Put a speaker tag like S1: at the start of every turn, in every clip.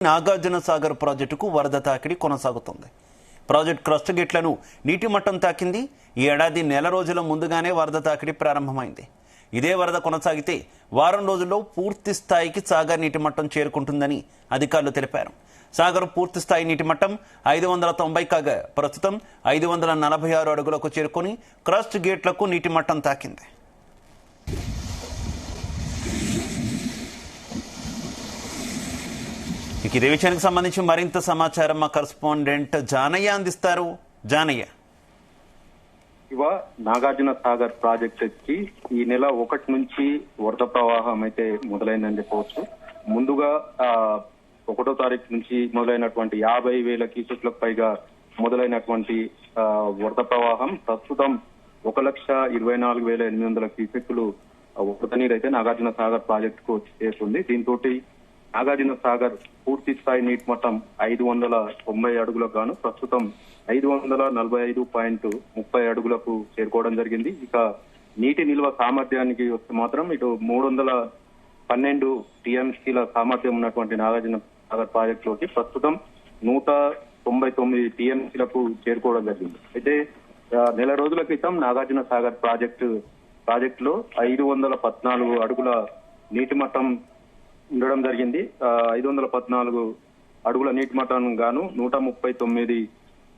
S1: నాగార్జున సాగర్ ప్రాజెక్టుకు వరద తాకిడి కొనసాగుతోంది. ప్రాజెక్టు క్రస్ట్ గేట్లను నీటి మట్టం తాకింది. ఈ ఏడాది నెల రోజుల ముందుగానే వరద తాకిడి ప్రారంభమైంది. ఇదే వరద కొనసాగితే వారం రోజుల్లో పూర్తి స్థాయికి సాగర్ నీటి మట్టం చేరుకుంటుందని అధికారులు తెలిపారు. సాగర్ పూర్తి స్థాయి నీటి మట్టం 590 కాగా ప్రస్తుతం 546 అడుగులకు చేరుకొని క్రస్ట్ గేట్లకు నీటి మట్టం తాకింది. ఇదే విషయానికి సంబంధించి మరింత సమాచారం మా కరెస్పాండెంట్ జానయ్య అందిస్తారు. జానయ్య,
S2: నాగార్జున సాగర్ ప్రాజెక్టుకి ఈ నెల 1 నుంచి వరద ప్రవాహం అయితే మొదలైందని చెప్పవచ్చు. ముందుగా 1వ తారీఖు నుంచి మొదలైనటువంటి 50,000 క్యూసెక్లకు పైగా మొదలైనటువంటి వరద ప్రవాహం ప్రస్తుతం 1,24,800 క్యూసెక్కులు వరద నీరు అయితే నాగార్జున సాగర్ ప్రాజెక్టుకు చేరుతుంది. దీంతో నాగార్జున సాగర్ పూర్తి స్థాయి నీటి మట్టం 590 అడుగులకు గాను ప్రస్తుతం 545.30 అడుగులకు చేరుకోవడం జరిగింది. ఇక నీటి నిల్వ సామర్థ్యానికి వస్తే మాత్రం ఇటు 312 టీఎంసీల సామర్థ్యం ఉన్నటువంటి నాగార్జున సాగర్ ప్రాజెక్టులోకి ప్రస్తుతం 199 టీఎంసీలకు చేరుకోవడం జరిగింది. అయితే నెల రోజుల క్రితం నాగార్జున సాగర్ ప్రాజెక్టులో 514 అడుగుల నీటి మట్టం ఉండడం జరిగింది. 514 అడుగుల నీటి మట్టం గాను 139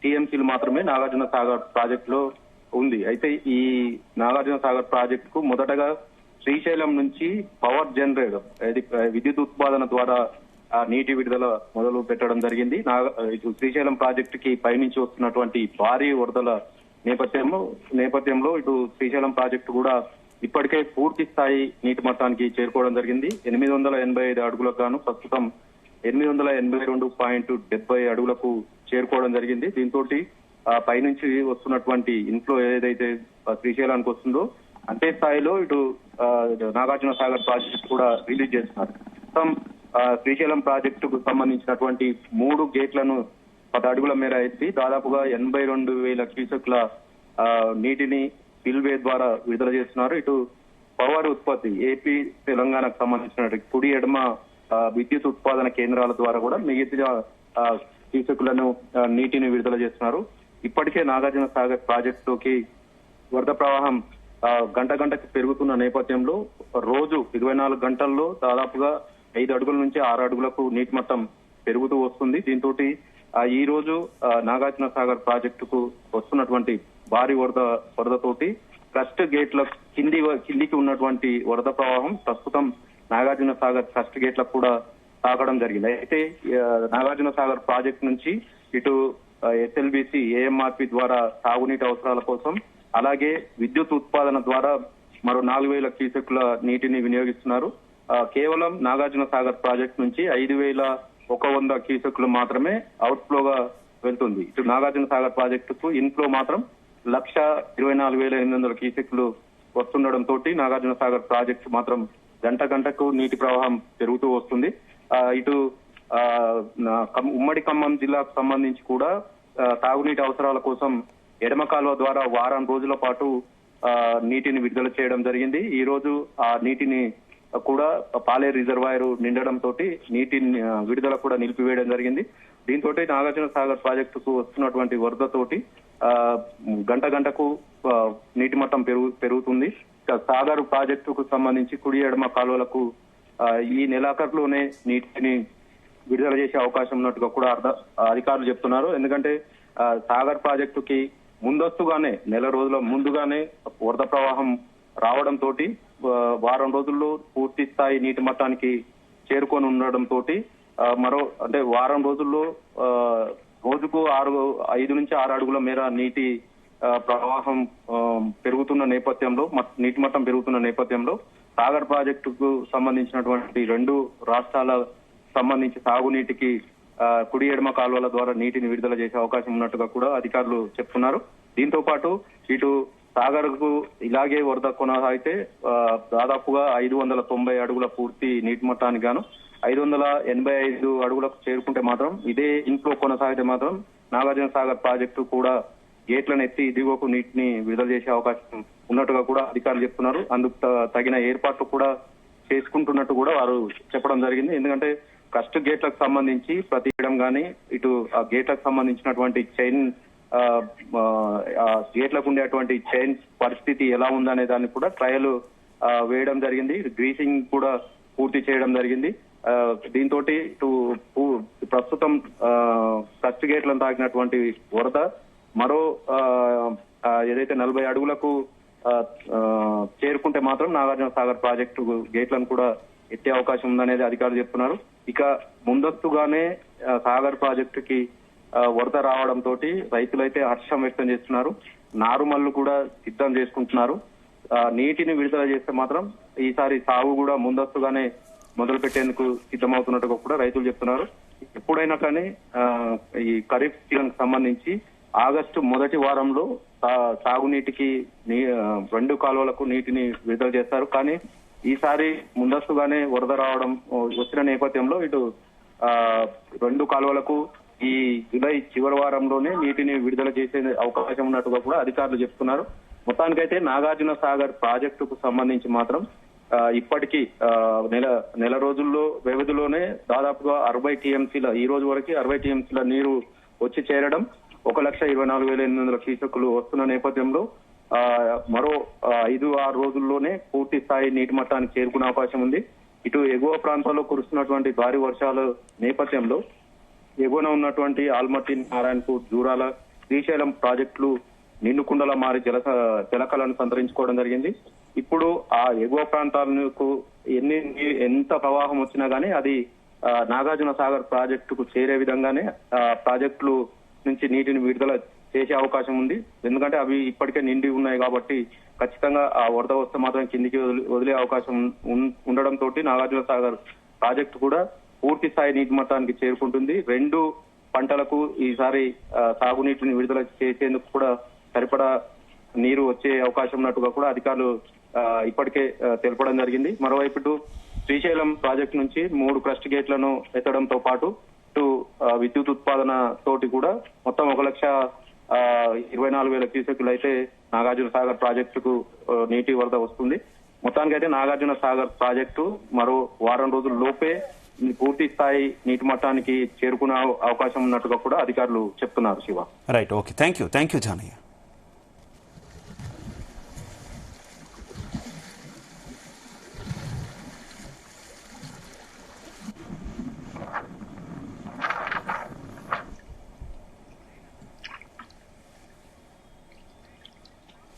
S2: టీఎంసీలు మాత్రమే నాగార్జున సాగర్ ప్రాజెక్టులో ఉంది. అయితే ఈ నాగార్జున సాగర్ ప్రాజెక్టుకు మొదటగా శ్రీశైలం నుంచి పవర్ జనరేటర్ విద్యుత్ ఉత్పాదన ద్వారా నీటి విడుదల మొదలు పెట్టడం జరిగింది. ఇటు శ్రీశైలం ప్రాజెక్టుకి పైనుంచి వస్తున్నటువంటి భారీ వరదల నేపథ్యంలో ఇటు శ్రీశైలం ప్రాజెక్టు కూడా ఇప్పటికే పూర్తి స్థాయి నీటి మట్టానికి చేరుకోవడం జరిగింది. 885 అడుగులకు గాను ప్రస్తుతం 882.70 అడుగులకు చేరుకోవడం జరిగింది. దీంతో పైనుంచి వస్తున్నటువంటి ఇన్ఫ్లో ఏదైతే శ్రీశైలానికి వస్తుందో అంతే స్థాయిలో ఇటు నాగార్జున సాగర్ ప్రాజెక్టు కూడా రిలీజ్ చేస్తున్నారు. ప్రస్తుతం శ్రీశైలం ప్రాజెక్టుకు సంబంధించినటువంటి 3 గేట్లను 10 అడుగుల మేర ఎత్తి దాదాపుగా 82,000 క్యూసెక్ల నీటిని స్పిల్వే ద్వారా విడుదల చేస్తున్నారు. ఇటు పవర్ ఉత్పత్తి ఏపీ తెలంగాణకు సంబంధించిన కుడి ఎడమ విద్యుత్ ఉత్పాదన కేంద్రాల ద్వారా కూడా మిగతా క్యూసెక్లను నీటిని విడుదల చేస్తున్నారు. ఇప్పటికే నాగార్జున సాగర్ ప్రాజెక్టులోకి వరద ప్రవాహం గంటకు పెరుగుతున్న నేపథ్యంలో రోజు 24 గంటల్లో దాదాపుగా 5 అడుగుల నుంచి 6 అడుగులకు నీటి మట్టం పెరుగుతూ వస్తుంది. దీంతో ఈ రోజు నాగార్జున సాగర్ ప్రాజెక్టుకు వస్తున్నటువంటి భారీ వరదతోటి క్రస్ట్ గేట్ల కిందికి ఉన్నటువంటి వరద ప్రవాహం ప్రస్తుతం నాగార్జున సాగర్ క్రస్ట్ గేట్లకు కూడా తాకడం జరిగింది. అయితే నాగార్జున సాగర్ ప్రాజెక్టు నుంచి ఇటు ఎస్ఎల్బిసి ఏఎంఆర్పి ద్వారా తాగునీటి అవసరాల కోసం అలాగే విద్యుత్ ఉత్పాదన ద్వారా మరో 4,000 క్యూసెక్ల నీటిని వినియోగిస్తున్నారు. కేవలం నాగార్జున సాగర్ ప్రాజెక్టు నుంచి 5,100 క్యూసెక్లు మాత్రమే అవుట్ ఫ్లోగా వెళ్తుంది. ఇటు నాగార్జున సాగర్ ప్రాజెక్టుకు ఇన్ఫ్లో మాత్రం 1,24,800 క్యూసెక్లు వస్తుండడంతో నాగార్జున సాగర్ ప్రాజెక్టు మాత్రం గంటకు నీటి ప్రవాహం పెరుగుతూ వస్తుంది. ఇటు ఉమ్మడి ఖమ్మం జిల్లాకు సంబంధించి కూడా తాగునీటి అవసరాల కోసం ఎడమ కాలువ ద్వారా వారం రోజుల పాటు నీటిని విడుదల చేయడం జరిగింది. ఈ రోజు ఆ నీటిని కూడా పాలేరు రిజర్వాయర్ నిండడంతో నీటి విడుదల కూడా నిలిపివేయడం జరిగింది. దీంతో నాగార్జున సాగర్ ప్రాజెక్టుకు వస్తున్నటువంటి వరదతోటి గంటకు నీటి మట్టం పెరుగుతుంది. సాగర్ ప్రాజెక్టుకు సంబంధించి కుడి ఎడమ కాలువలకు ఈ నెలాఖరులోనే నీటిని విడుదల చేసే అవకాశం ఉన్నట్టుగా కూడా అధికారులు చెప్తున్నారు. ఎందుకంటే సాగర్ ప్రాజెక్టుకి ముందస్తుగానే నెల రోజుల ముందుగానే వరద ప్రవాహం రావడంతో వారం రోజుల్లో పూర్తి స్థాయి నీటి మట్టానికి చేరుకొని ఉండడంతో వారం రోజుల్లో రోజుకు 5 నుంచి 6 అడుగుల మేర నీటి ప్రవాహం పెరుగుతున్న నేపథ్యంలో నీటి మట్టం పెరుగుతున్న నేపథ్యంలో సాగర్ ప్రాజెక్టుకు సంబంధించినటువంటి 2 రాష్ట్రాల సంబంధించి సాగునీటికి కుడి ఎడమ కాలువల ద్వారా నీటిని విడుదల చేసే అవకాశం ఉన్నట్టుగా కూడా అధికారులు చెప్తున్నారు. దీంతో పాటు ఇటు సాగర్ కు ఇలాగే వరద కొనసాగితే దాదాపుగా 590 అడుగుల పూర్తి నీటి మట్టానికి గాను 585 అడుగులకు చేరుకుంటే మాత్రం ఇదే ఇన్ఫ్లో కొనసాగితే మాత్రం నాగార్జున సాగర్ ప్రాజెక్టు కూడా గేట్లను ఎత్తి దిగువకు నీటిని విడుదల చేసే అవకాశం ఉన్నట్టుగా కూడా అధికారులు చెప్తున్నారు. అందుకు తగిన ఏర్పాట్లు కూడా చేసుకుంటున్నట్టు కూడా వారు చెప్పడం జరిగింది. ఎందుకంటే క్రస్ట్ గేట్లకు సంబంధించి ప్రతియడం కానీ ఇటు ఆ గేట్లకు సంబంధించినటువంటి చైన్ గేట్లకు ఉండేటువంటి చైన్ పరిస్థితి ఎలా ఉందనే దాన్ని కూడా ట్రయల్ వేయడం జరిగింది. గ్రీసింగ్ కూడా పూర్తి చేయడం జరిగింది. దీంతో ఇటు ప్రస్తుతం క్రస్ట్ గేట్లను తాకినటువంటి వరద మరో ఏదైతే 40 అడుగులకు చేరుకుంటే మాత్రం నాగార్జున సాగర్ ప్రాజెక్టు గేట్లను కూడా ఎత్తే అవకాశం ఉందనేది అధికారులు చెప్తున్నారు. ఇక ముందస్తుగానే సాగర్ ప్రాజెక్టుకి వరద రావడంతో రైతులైతే హర్షం వ్యక్తం చేస్తున్నారు. నారుమల్లు కూడా సిద్ధం చేసుకుంటున్నారు. నీటిని విడుదల చేస్తే మాత్రం ఈసారి సాగు కూడా ముందస్తుగానే మొదలు పెట్టేందుకు సిద్ధమవుతున్నట్టుగా కూడా రైతులు చెప్తున్నారు. ఎప్పుడైనా కానీ ఈ ఖరీఫ్ సీజన్ సంబంధించి ఆగస్టు మొదటి వారంలో సాగునీటికి 2 కాలువలకు నీటిని విడుదల చేస్తారు. కానీ ఈసారి ముందస్తుగానే వరద రావడం వచ్చిన నేపథ్యంలో ఇటు 2 కాలువలకు ఈ జూలై చివరి వారంలోనే నీటిని విడుదల చేసే అవకాశం ఉన్నట్టుగా కూడా అధికారులు చెప్తున్నారు. మొత్తానికైతే నాగార్జున సాగర్ ప్రాజెక్టుకు సంబంధించి మాత్రం ఇప్పటికీ నెల రోజుల్లో వ్యవధిలోనే దాదాపుగా 60 టీఎంసీల ఈ రోజు వరకు 60 టీఎంసీల నీరు వచ్చి చేరడం 1,24,800 క్యూసెక్కులు వస్తున్న నేపథ్యంలో మరో 5-6 రోజుల్లోనే పూర్తి స్థాయి నీటి మట్టానికి చేరుకునే అవకాశం ఉంది. ఇటు ఎగువ ప్రాంతాల్లో కురుస్తున్నటువంటి భారీ వర్షాల నేపథ్యంలో ఎగువన ఉన్నటువంటి ఆల్మట్టి, నారాయణపూర్, జూరాల, శ్రీశైలం ప్రాజెక్టులు నిండుకుండలా మారి జలకలను సంతరించుకోవడం జరిగింది. ఇప్పుడు ఆ ఎగువ ప్రాంతాలకు ఎంత ప్రవాహం వచ్చినా గానీ అది నాగార్జున సాగర్ ప్రాజెక్టుకు చేరే విధంగానే ప్రాజెక్టులు నుంచి నీటిని విడుదల చేసే అవకాశం ఉంది. ఎందుకంటే అవి ఇప్పటికే నిండి ఉన్నాయి కాబట్టి ఖచ్చితంగా ఆ వరద వస్తే మాత్రం కిందికి వదిలే అవకాశం ఉండడంతో నాగార్జున సాగర్ ప్రాజెక్టు కూడా పూర్తి స్థాయి నీటి మట్టానికి చేరుకుంటుంది. 2 పంటలకు ఈసారి సాగునీటిని విడుదల చేసేందుకు కూడా సరిపడా నీరు వచ్చే అవకాశం ఉన్నట్టుగా కూడా అధికారులు ఇప్పటికే తెలపడం జరిగింది. మరోవైపు ఇటు శ్రీశైలం ప్రాజెక్టు నుంచి 3 క్రస్ట్ గేట్లను ఎత్తడంతో పాటు ఇటు విద్యుత్ ఉత్పాదన తోటి కూడా మొత్తం 1,24,000 క్యూసెక్కులు అయితే నాగార్జున సాగర్ ప్రాజెక్టుకు నీటి వరద వస్తుంది. మొత్తానికైతే నాగార్జున సాగర్ ప్రాజెక్టు మరో వారం రోజుల లోపే పూర్తి స్థాయి నీటి మట్టానికి చేరుకునే అవకాశం ఉన్నట్టుగా కూడా అధికారులు చెప్తున్నారు. Shiva.
S1: Right, okay, thank you Janaiah.